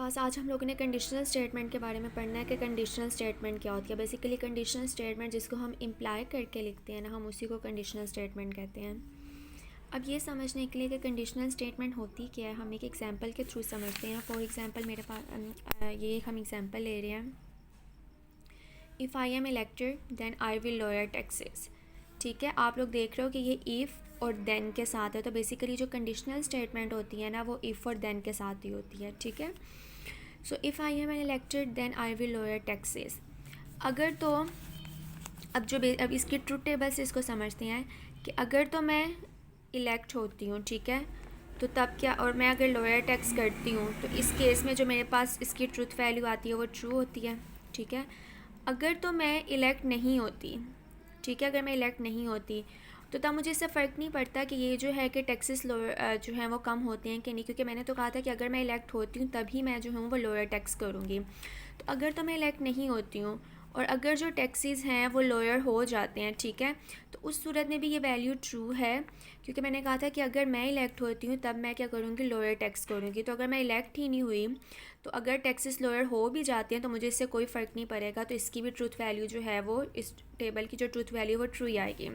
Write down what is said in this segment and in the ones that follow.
Class आज हम लोगों ने कंडीशनल स्टेटमेंट के बारे में पढ़ना है कि कंडीशनल स्टेटमेंट क्या होती है। बेसिकली कंडीशनल स्टेटमेंट जिसको हम इम्प्लाई करके लिखते हैं ना, हम उसी को कंडीशनल स्टेटमेंट कहते हैं। अब ये समझने के लिए कि कंडीशनल स्टेटमेंट होती क्या है, हम एक एग्जांपल के थ्रू समझते हैं। फॉर एग्जांपल मेरे पास ये हम एग्जांपल ले रहे हैं, if I am elected then I will lower taxes. ठीक है, आप लोग देख रहे हो कि ये इफ़ और देन के साथ है, तो बेसिकली जो कंडीशनल स्टेटमेंट होती है ना वो इफ़ और देन के साथ ही होती है। ठीक है, so if I am elected then I will lower taxes. अगर तो अब इसकी ट्रुथ टेबल से इसको समझते हैं कि अगर तो मैं इलेक्ट होती हूँ, ठीक है, तो तब क्या, और मैं अगर लोअर टैक्स करती हूँ तो इस केस में जो मेरे पास इसकी ट्रुथ वैल्यू आती है वो ट्रू होती है। ठीक है, अगर तो मैं इलेक्ट नहीं होती, ठीक है, अगर मैं इलेक्ट नहीं होती तो तब मुझे इससे फ़र्क नहीं पड़ता कि ये जो है कि टैक्सेस लोअर जो है वो कम होते हैं कि नहीं, क्योंकि मैंने तो कहा था कि अगर मैं इलेक्ट होती हूँ तभी मैं जो हूँ वो लोअर टैक्स करूँगी। तो अगर तो मैं इलेक्ट नहीं होती हूँ और अगर जो टैक्सेस हैं वो लोअर हो जाते हैं, ठीक है, तो उस सूरत में भी ये वैल्यू ट्रू है, क्योंकि मैंने कहा था कि अगर मैं इलेक्ट होती हूँ तब मैं क्या करूँगी, लोअर टैक्स करूँगी। तो अगर मैं इलेक्ट ही नहीं हुई तो अगर टैक्सेस लोअर हो भी जाते हैं तो मुझे इससे कोई फ़र्क नहीं पड़ेगा, तो इसकी भी ट्रूथ वैल्यू जो है वो, इस टेबल की जो ट्रूथ वैल्यू वो ट्रू ही आएगी।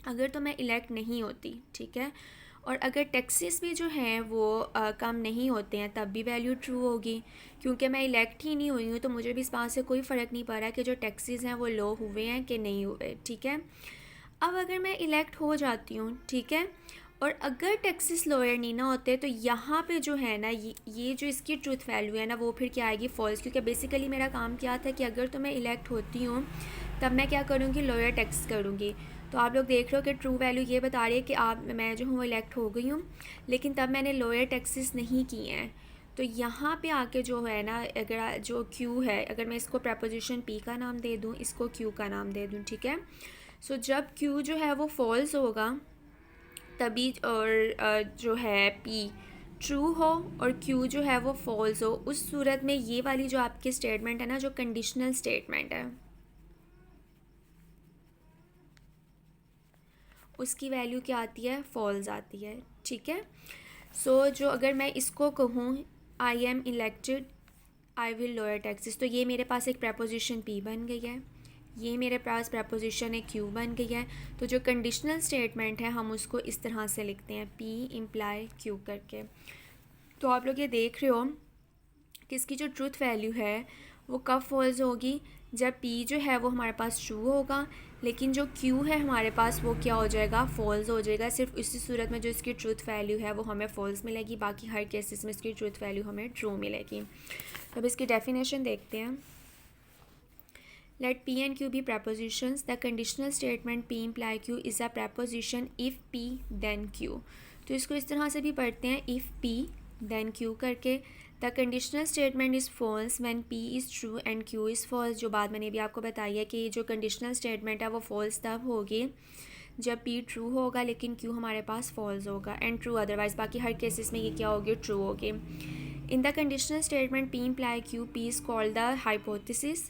अगर तो मैं इलेक्ट नहीं होती, ठीक है, और अगर टैक्सेस भी जो हैं वो कम नहीं होते हैं तब भी वैल्यू ट्रू होगी, क्योंकि मैं इलेक्ट ही नहीं हुई हूँ तो मुझे भी इस बात से कोई फ़र्क नहीं पड़ रहा कि जो टैक्सेस हैं वो लो हुए हैं कि नहीं हुए। ठीक है, अब अगर मैं इलेक्ट हो जाती हूँ, ठीक है, और अगर टैक्सेस लोअर नहीं ना होते तो यहाँ पे जो है ना ये जो इसकी ट्रूथ वैल्यू है ना वो फिर क्या आएगी, फॉल्स, क्योंकि बेसिकली मेरा काम क्या था कि अगर तो मैं इलेक्ट होती हूँ तब मैं क्या करूँगी, लोअर टैक्स करूँगी। तो आप लोग देख रहे हो कि ट्रू वैल्यू ये बता रही है कि मैं जो हूँ वो इलेक्ट हो गई हूँ, लेकिन तब मैंने लोअर टैक्सेस नहीं किए हैं। तो यहाँ पे आके जो है ना, अगर जो क्यू है, अगर मैं इसको प्रपोजिशन पी का नाम दे दूँ, इसको क्यू का नाम दे दूँ, ठीक है, सो जब क्यू जो है वो फॉल्स होगा तभी, और जो है पी ट्रू हो और क्यू जो है वो फॉल्स हो, उस सूरत में ये वाली जो आपकी स्टेटमेंट है ना, जो कंडीशनल स्टेटमेंट है, उसकी वैल्यू क्या आती है, फॉल्स आती है। ठीक है, सो जो अगर मैं इसको कहूँ आई am elected I will lower taxes, तो ये मेरे पास एक प्रपोजिशन पी बन गई है, ये मेरे पास प्रपोजिशन एक क्यू बन गई है। तो जो कंडीशनल स्टेटमेंट है हम उसको इस तरह से लिखते हैं, पी इम्प्लाई क्यू करके। तो आप लोग ये देख रहे हो कि इसकी जो ट्रूथ वैल्यू है वो कब फॉल्स होगी, जब पी जो है वो हमारे पास ट्रू होगा, लेकिन जो क्यू है हमारे पास वो क्या हो जाएगा, फॉल्स हो जाएगा। सिर्फ इसी सूरत में जो इसकी ट्रूथ वैल्यू है वो हमें फॉल्स मिलेगी, बाकी हर केसेस में इसकी ट्रूथ वैल्यू हमें ट्रू मिलेगी। तो अब इसकी डेफिनेशन देखते हैं। Let P and Q be prepositions. The conditional statement P imply Q is a preposition if P then Q. तो इसको इस तरह से भी पढ़ते हैं, if P then Q करके। The conditional statement is false when P is true and Q is false. जो बात मैंने भी आपको बताई है कि जो conditional statement है वो false तब होगी जब P ट्रू होगा लेकिन Q हमारे पास false होगा, and true otherwise, बाकी हर केसेस में ये क्या होगी, ट्रू होगी। In the conditional statement P imply Q, P is called the hypothesis.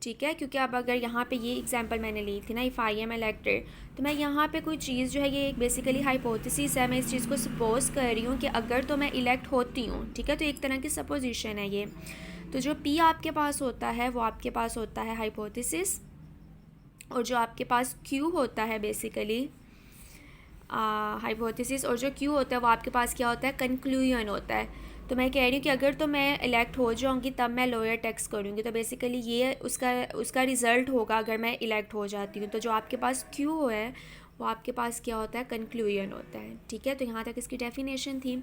ठीक है, क्योंकि अब अगर यहाँ पे ये एग्जांपल मैंने ली थी ना, इफ़ आई एम इलेक्टेड, तो मैं यहाँ पे कोई चीज़ जो है ये एक बेसिकली हाइपोथेसिस है, मैं इस चीज़ को सपोज कर रही हूँ कि अगर तो मैं इलेक्ट होती हूँ, ठीक है, तो एक तरह की सपोजिशन है ये। तो जो पी आपके पास होता है वो आपके पास होता है हाइपोथेसिस, और जो आपके पास क्यू होता है बेसिकली हाइपोथेसिस, और जो क्यू होता है वो आपके पास क्या होता है, कंक्लूजन होता है। तो मैं कह रही हूँ कि अगर तो मैं इलेक्ट हो जाऊँगी तब मैं लोअर टैक्स करूँगी, तो बेसिकली ये उसका रिज़ल्ट होगा अगर मैं इलेक्ट हो जाती हूँ। तो जो आपके पास क्यू है वो आपके पास क्या होता है, कंक्लूजन होता है। ठीक है, तो यहाँ तक इसकी डेफिनेशन थी।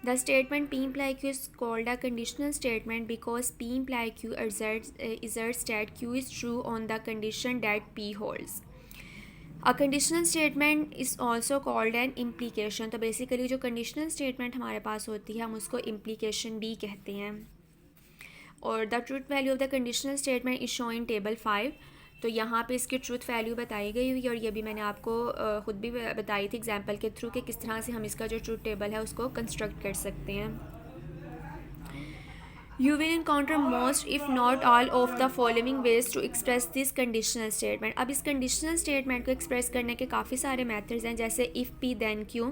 The statement p imply Q is called a conditional statement because P imply Q asserts that Q is true on the condition that P holds. A conditional statement is also called an implication. तो basically जो conditional statement हमारे पास होती है हम उसको implication भी कहते हैं। और the truth value of the conditional statement is show in table 5। तो यहाँ पे इसकी ट्रूथ वैल्यू बताई गई हुई है, और ये भी मैंने आपको ख़ुद भी बताई थी एग्जाम्पल के थ्रू कि किस तरह से हम इसका जो ट्रूथ टेबल है उसको कंस्ट्रक्ट कर सकते हैं। You will encounter most if not all of the following ways to express this conditional statement. अब इस conditional statement को express करने के काफ़ी सारे methods हैं, जैसे if P then Q,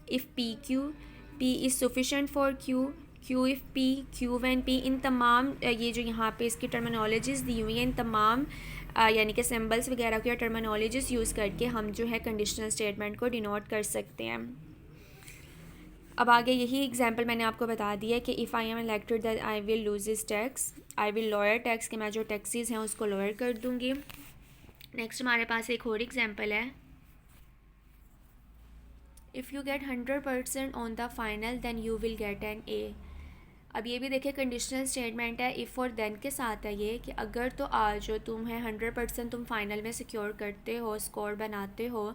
if P Q, P is sufficient for Q, Q if P, Q when P, इन तमाम ये जो यहाँ पे इसकी टर्मिनोलॉजीज़ दी हुई हैं, इन तमाम यानी कि सिंबल्स वगैरह को या टर्मिनोलॉजीज़ यूज़ करके हम जो है कंडीशनल स्टेटमेंट को डिनोट कर सकते हैं। अब आगे यही एग्जांपल मैंने आपको बता दिया कि if I am elected that I will lose is tax, I will lower tax, कि मैं जो टैक्सीज़ हैं उसको लोअर कर दूँगी। नेक्स्ट हमारे पास एक और एग्जांपल है, if you get 100% on the final then you will get an A. अब ये भी देखिए कंडीशनल स्टेटमेंट है, इफ़ और देन के साथ है ये कि अगर तो आज जो तुम्हें 100% तुम फाइनल में सिक्योर करते हो, स्कोर बनाते हो,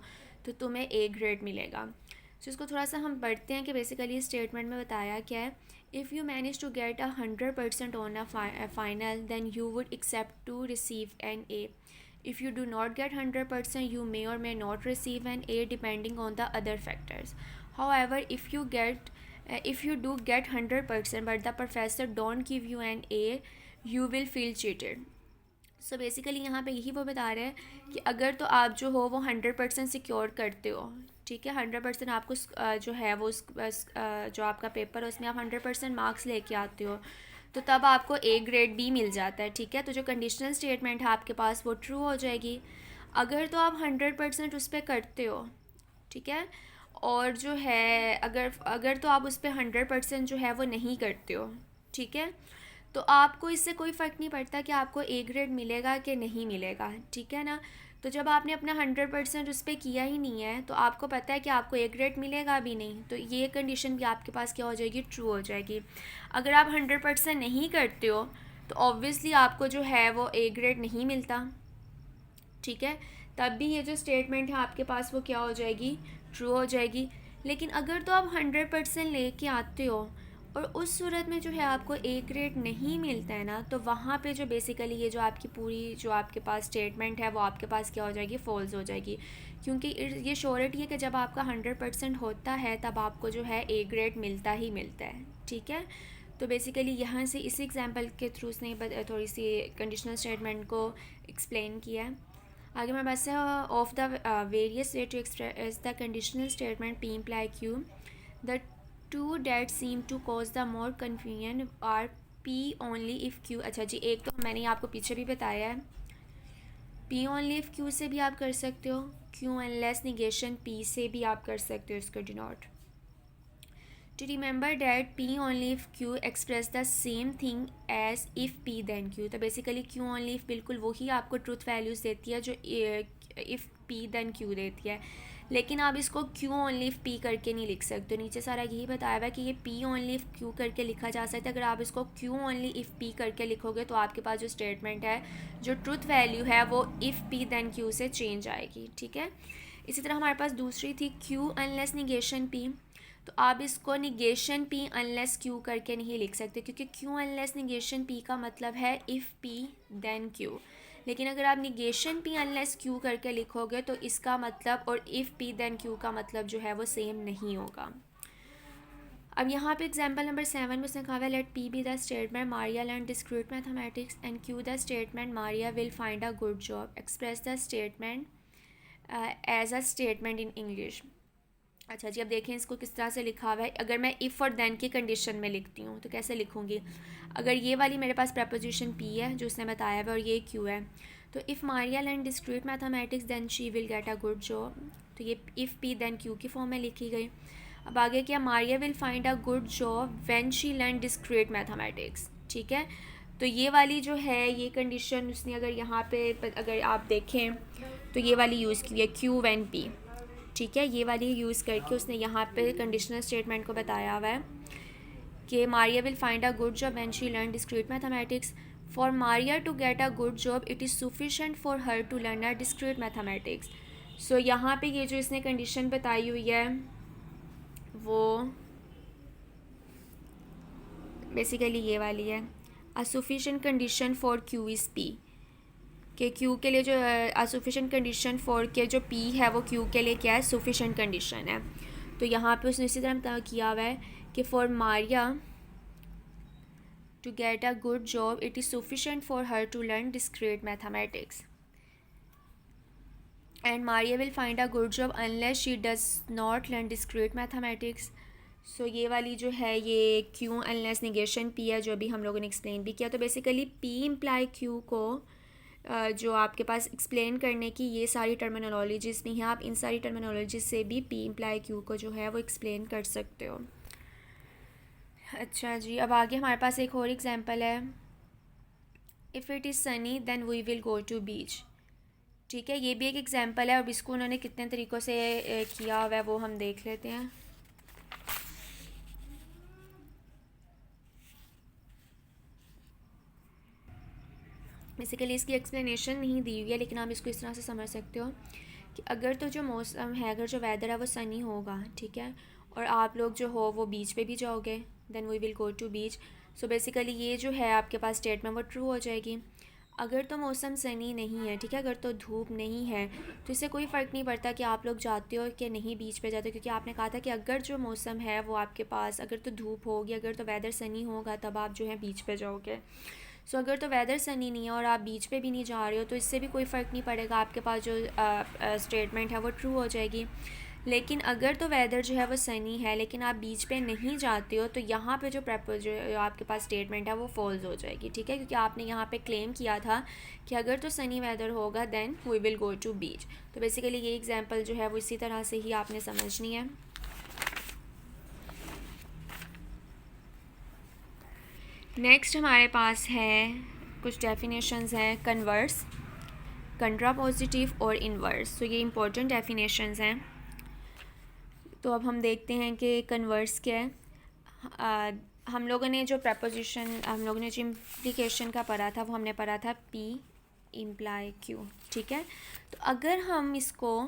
तो तुम्हें ए ग्रेड मिलेगा। सो इसको थोड़ा सा हम पढ़ते हैं कि बेसिकली स्टेटमेंट में बताया क्या है। If you manage to get 100% on a final then you would accept to receive an A. If you do not get 100%, you may or may not receive an A depending on the other factors. However, if you do get 100% but the professor don't give you an A, you will feel cheated. So basically यहाँ पे यही वो बता रहे हैं कि अगर तो आप जो हो वो 100% सिक्योर करते हो, ठीक है, 100% आपको जो है वो जो आपका पेपर है उसमें आप 100% मार्क्स लेके आते हो, तो तब आपको ए ग्रेड भी मिल जाता है, ठीक है। तो जो कंडीशनल स्टेटमेंट है आपके पास वो ट्रू हो जाएगी। अगर तो आप 100% उस पर करते हो, ठीक है, और जो है अगर तो आप उस पर 100% जो है वो नहीं करते हो, ठीक है, तो आपको इससे कोई फ़र्क नहीं पड़ता कि आपको ए ग्रेड मिलेगा कि नहीं मिलेगा, ठीक है ना। तो जब आपने अपना 100% उस पर किया ही नहीं है तो आपको पता है कि आपको ए ग्रेड मिलेगा भी नहीं, तो ये कंडीशन भी आपके पास क्या हो जाएगी, ट्रू हो जाएगी। अगर आप 100% नहीं करते हो तो ऑब्वियसली आपको जो है वो ए ग्रेड नहीं मिलता, ठीक है, तब भी ये जो स्टेटमेंट है आपके पास वो क्या हो जाएगी, ट्रू हो जाएगी। लेकिन अगर तो आप 100% लेके आते हो और उस सूरत में जो है आपको ए ग्रेड नहीं मिलता है ना, तो वहाँ पे जो बेसिकली ये जो आपकी पूरी जो आपके पास स्टेटमेंट है वो आपके पास क्या हो जाएगी, फॉल्स हो जाएगी। क्योंकि ये श्योरिटी है कि जब आपका 100% होता है तब आपको जो है ए ग्रेड मिलता ही मिलता है, ठीक है। तो बेसिकली यहाँ से इसी एग्जांपल के थ्रू उसने थोड़ी सी कंडीशनल स्टेटमेंट को एक्सप्लेन किया है। आगे हमारे पास है of the various way to express the conditional statement p imply Q, the two that seem to cause the more confusion are p only if q. अच्छा जी, एक तो मैंने आपको पीछे भी बताया है, पी ओनली इफ़ क्यू से भी आप कर सकते हो, क्यू अनलेस निगेशन पी से भी आप कर सकते हो इसको denote. To remember that p only if q express the same thing as if p then q. तो बेसिकली क्यू ओनली इफ़ बिल्कुल वही आपको ट्रूथ वैल्यूज़ देती है जो इफ़ पी दैन क्यू देती है, लेकिन आप इसको क्यू ओनली इफ़ पी करके नहीं लिख सकते। नीचे सारा यही बताया हुआ है कि ये पी ओनली इफ़ क्यू करके लिखा जा सकता है। अगर आप इसको क्यू ओनली इफ़ पी करके लिखोगे तो आपके पास जो स्टेटमेंट है, जो ट्रूथ वैल्यू है वो इफ़ पी दैन क्यू से चेंज आएगी, ठीक है। इसी तरह हमारे पास दूसरी थी क्यू अनलेस निगेशन पी, तो आप इसको निगेशन पी अनलेस क्यू करके नहीं लिख सकते, क्योंकि क्यू अनलेस निगेशन पी का मतलब है इफ़ पी देन क्यू। लेकिन अगर आप निगेशन पी अनलेस क्यू करके लिखोगे तो इसका मतलब और इफ़ पी देन क्यू का मतलब जो है वो सेम नहीं होगा। अब यहाँ पे एग्जाम्पल नंबर 7 में उसने कहा है let p be the statement Maria learn discrete mathematics and q the statement Maria will find a good job, express the statement as a statement in English. अच्छा जी, अब देखें इसको किस तरह से लिखा हुआ है। अगर मैं इफ़ और देन की कंडीशन में लिखती हूँ तो कैसे लिखूँगी। अगर ये वाली मेरे पास प्रपोजिशन पी है जो उसने बताया हुआ और ये क्यू है, तो if Maria learn discrete mathematics then she will get a good job, तो ये इफ़ पी देन क्यू की फॉर्म में लिखी गई। अब आगे क्या, Maria will find a good job when she learn discrete mathematics, ठीक है। तो ये वाली जो है ये कंडीशन उसने अगर यहाँ पे अगर आप देखें तो ये वाली यूज़ की है क्यू व्हेन पी, ठीक है, ये वाली यूज़ करके उसने यहाँ पे कंडीशनल स्टेटमेंट को बताया हुआ है कि Maria will find a good job when she learn discrete mathematics. For Maria to get a good job it is sufficient for her to learn a discrete mathematics. So यहाँ पे ये जो इसने कंडीशन बताई हुई है वो बेसिकली ये वाली है, a sufficient condition for Q is P, कि क्यू के लिए जो सफिशेंट कंडीशन फॉर के जो पी है वो क्यू के लिए क्या है, सफिशेंट कंडीशन है। तो यहाँ पे उसने इसी तरह किया हुआ है कि for Maria to get a good job it is sufficient for her to learn discrete mathematics and Maria will find a good job unless she does not learn discrete mathematics. So ये वाली जो है ये Q unless negation P है, जो भी हम लोगों ने एक्सप्लेन भी किया। तो बेसिकली पी इम्प्लाई क्यू को जो आपके पास एक्सप्लेन करने की ये सारी टर्मिनोलॉजीज़ भी हैं, आप इन सारी टर्मिनोलॉजी से भी पी इम्प्लाई क्यू को जो है वो एक्सप्लेन कर सकते हो। अच्छा जी, अब आगे हमारे पास एक और एग्जांपल है, if it is sunny then we will go to beach. ठीक है, ये भी एक एग्जांपल है। अब इसको उन्होंने कितने तरीक़ों से किया हुआ है वो हम देख लेते हैं। बेसिकली इसकी एक्सप्लेनेशन नहीं दी हुई है, लेकिन आप इसको इस तरह से समझ सकते हो कि अगर तो जो मौसम है, अगर जो वेदर है वो सनी होगा, ठीक है, और आप लोग जो हो वो बीच पे भी जाओगे, then we will go to beach. So basically ये जो है आपके पास स्टेटमेंट वो ट्रू हो जाएगी। अगर तो मौसम सनी नहीं है, ठीक है, अगर तो धूप नहीं है, तो इससे कोई फ़र्क नहीं पड़ता कि आप लोग जाते हो कि नहीं बीच पे जाते हो, क्योंकि आपने कहा था कि अगर जो मौसम है वो आपके पास, अगर तो धूप होगी, अगर तो वेदर सनी होगा, तब आप जो है बीच पे जाओगे। सो अगर तो वेदर सनी नहीं है और आप बीच पे भी नहीं जा रहे हो, तो इससे भी कोई फ़र्क नहीं पड़ेगा, आपके पास जो स्टेटमेंट है वो ट्रू हो जाएगी। लेकिन अगर तो वेदर जो है वो सनी है लेकिन आप बीच पे नहीं जाते हो, तो यहाँ पे जो जो आपके पास स्टेटमेंट है वो फॉल्स हो जाएगी। ठीक है, क्योंकि आपने यहाँ पे क्लेम किया था कि अगर तो सनी वेदर होगा then we will go to beach. तो बेसिकली ये एग्जांपल जो है वो इसी तरह से ही आपने समझनी है। नेक्स्ट हमारे पास है कुछ डेफिनेशंस हैं, कन्वर्स, कंट्रापोजिटिव और इन्वर्स। तो ये इंपॉर्टेंट डेफिनेशंस हैं। तो अब हम देखते हैं कि कन्वर्स क्या है। हम लोगों ने जो प्रपोजिशन, हम लोगों ने जो इम्प्लीकेशन का पढ़ा था वो हमने पढ़ा था पी इम्प्लाई क्यू। ठीक है, तो अगर हम इसको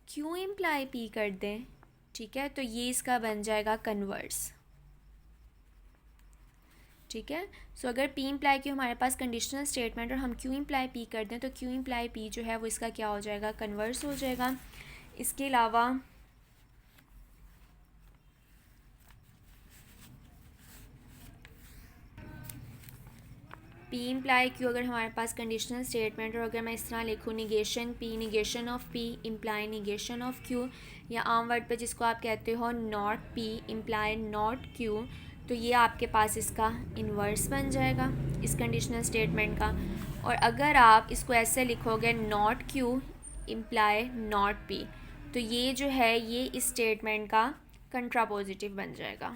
क्यू इम्प्लाई पी कर दें, ठीक है, तो ये इसका बन जाएगा कन्वर्स। ठीक है, सो अगर पी इम्प्लाई क्यू हमारे पास कंडीशनल स्टेटमेंट और हम क्यू इम्प्लाई पी कर दें, तो क्यू इम्प्लाई पी जो है वो इसका क्या हो जाएगा, कन्वर्स हो जाएगा। इसके अलावा पी इम्प्लाई क्यू अगर हमारे पास कंडीशनल स्टेटमेंट और अगर मैं इस तरह लिखूँ negation P, negation of P imply negation of Q, या आम वर्ड पे जिसको आप कहते हो not P imply not Q, तो ये आपके पास इसका इन्वर्स बन जाएगा इस कंडीशनल स्टेटमेंट का। और अगर आप इसको ऐसे लिखोगे not Q imply not P, तो ये जो है ये इस स्टेटमेंट का कंट्रापोजिटिव बन जाएगा।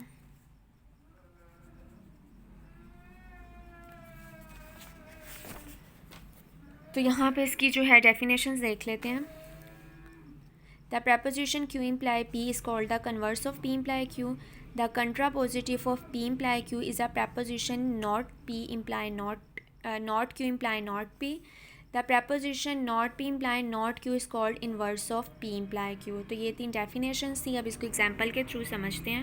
तो यहाँ पे इसकी जो है डेफिनेशंस देख लेते हैं। The proposition Q imply P is called the converse of P imply Q. The contrapositive of P imply Q is a proposition not P imply not Q imply not P. The proposition not P imply not Q is called inverse of P imply Q. तो ये 3 definitions थी। अब इसको example के through समझते हैं।